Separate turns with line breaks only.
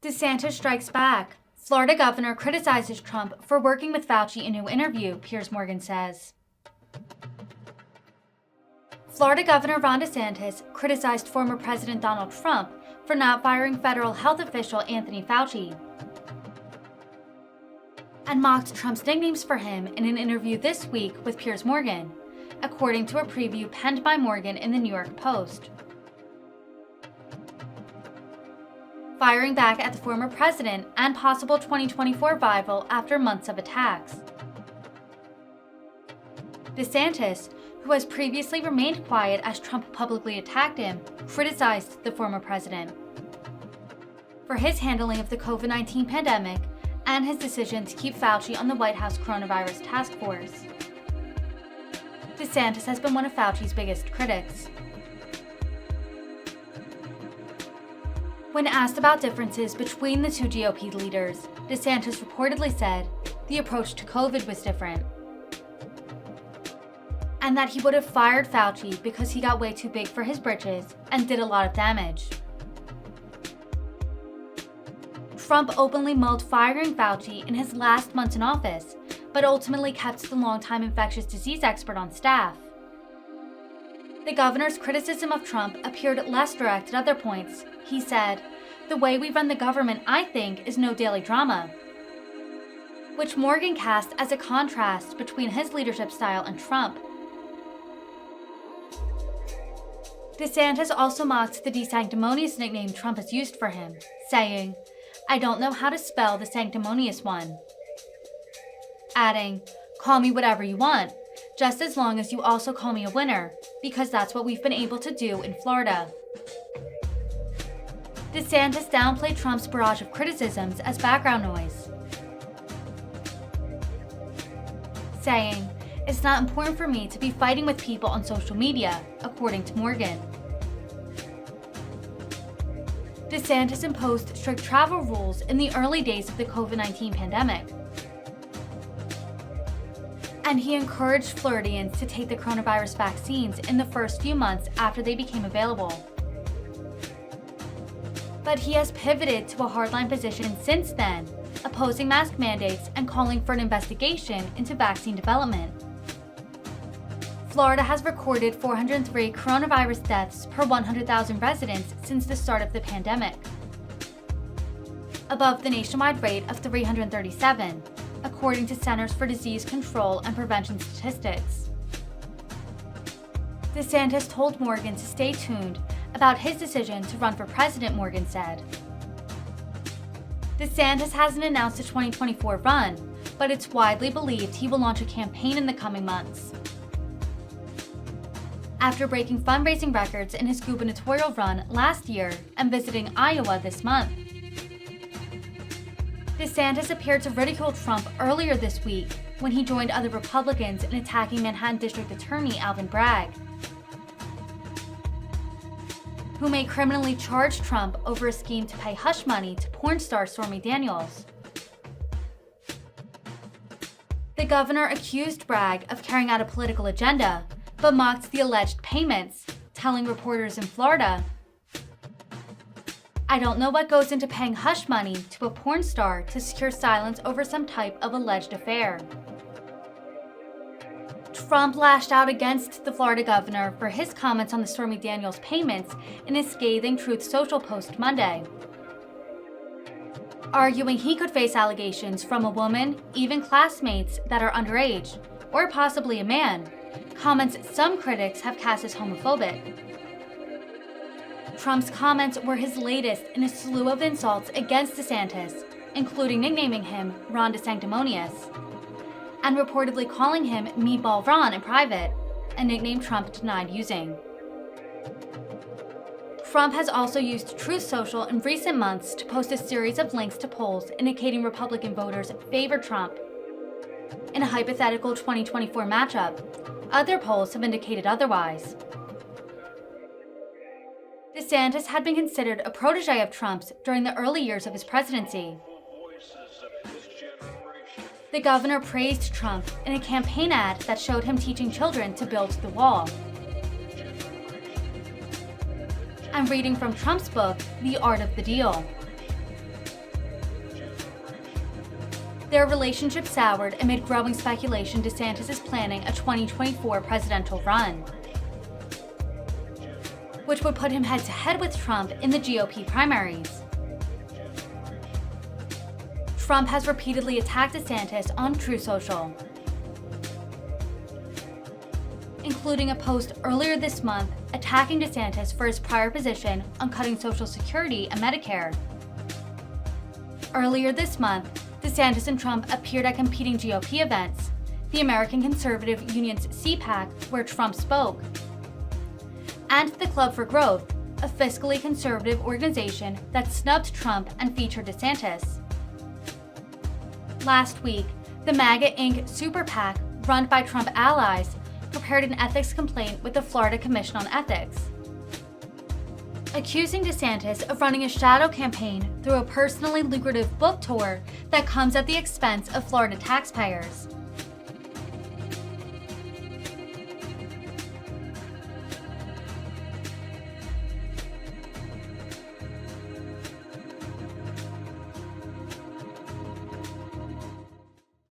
DeSantis strikes back. Florida governor criticizes Trump for working with Fauci in new interview, Piers Morgan says. Florida Governor Ron DeSantis criticized former President Donald Trump for not firing federal health official Anthony Fauci, and mocked Trump's nicknames for him in an interview this week with Piers Morgan, according to a preview penned by Morgan in the New York Post. Firing back at the former president and possible 2024 rival after months of attacks. DeSantis, who has previously remained quiet as Trump publicly attacked him, criticized the former president for his handling of the COVID-19 pandemic and his decision to keep Fauci on the White House coronavirus task force. DeSantis has been one of Fauci's biggest critics. When asked about differences between the two GOP leaders, DeSantis reportedly said the approach to COVID was different, and that he would have fired Fauci because he got way too big for his britches and did a lot of damage. Trump openly mulled firing Fauci in his last months in office, but ultimately kept the longtime infectious disease expert on staff. The governor's criticism of Trump appeared less direct at other points. He said, "The way we run the government, I think, is no daily drama," which Morgan cast as a contrast between his leadership style and Trump. DeSantis also mocked the sanctimonious nickname Trump has used for him, saying, "I don't know how to spell the sanctimonious one," adding, "Call me whatever you want, just as long as you also call me a winner, because that's what we've been able to do in Florida." DeSantis downplayed Trump's barrage of criticisms as background noise, saying, "It's not important for me to be fighting with people on social media," according to Morgan. DeSantis imposed strict travel rules in the early days of the COVID-19 pandemic, and he encouraged Floridians to take the coronavirus vaccines in the first few months after they became available. But he has pivoted to a hardline position since then, opposing mask mandates and calling for an investigation into vaccine development. Florida has recorded 403 coronavirus deaths per 100,000 residents since the start of the pandemic, above the nationwide rate of 337, according to Centers for Disease Control and Prevention statistics. DeSantis told Morgan to stay tuned about his decision to run for president, Morgan said. DeSantis hasn't announced a 2024 run, but it's widely believed he will launch a campaign in the coming months, after breaking fundraising records in his gubernatorial run last year and visiting Iowa this month. DeSantis appeared to ridicule Trump earlier this week when he joined other Republicans in attacking Manhattan District Attorney Alvin Bragg, who may criminally charge Trump over a scheme to pay hush money to porn star Stormy Daniels. The governor accused Bragg of carrying out a political agenda, but mocked the alleged payments, telling reporters in Florida, "I don't know what goes into paying hush money to a porn star to secure silence over some type of alleged affair." Trump lashed out against the Florida governor for his comments on the Stormy Daniels payments in a scathing Truth Social post Monday, arguing he could face allegations from a woman, even classmates that are underage, or possibly a man, comments some critics have cast as homophobic. Trump's comments were his latest in a slew of insults against DeSantis, including nicknaming him Ron DeSanctimonious, and reportedly calling him Meatball Ron in private, a nickname Trump denied using. Trump has also used Truth Social in recent months to post a series of links to polls indicating Republican voters favor Trump in a hypothetical 2024 matchup. Other polls have indicated otherwise. DeSantis had been considered a protege of Trump's during the early years of his presidency. The governor praised Trump in a campaign ad that showed him teaching children to build the wall. I'm reading from Trump's book, The Art of the Deal. Their relationship soured amid growing speculation DeSantis is planning a 2024 presidential run, which would put him head-to-head with Trump in the GOP primaries. Trump has repeatedly attacked DeSantis on Truth Social, including a post earlier this month attacking DeSantis for his prior position on cutting Social Security and Medicare. Earlier this month, DeSantis and Trump appeared at competing GOP events, the American Conservative Union's CPAC, where Trump spoke, and the Club for Growth, a fiscally conservative organization that snubbed Trump and featured DeSantis. Last week, the MAGA Inc. Super PAC, run by Trump allies, prepared an ethics complaint with the Florida Commission on Ethics, accusing DeSantis of running a shadow campaign through a personally lucrative book tour that comes at the expense of Florida taxpayers.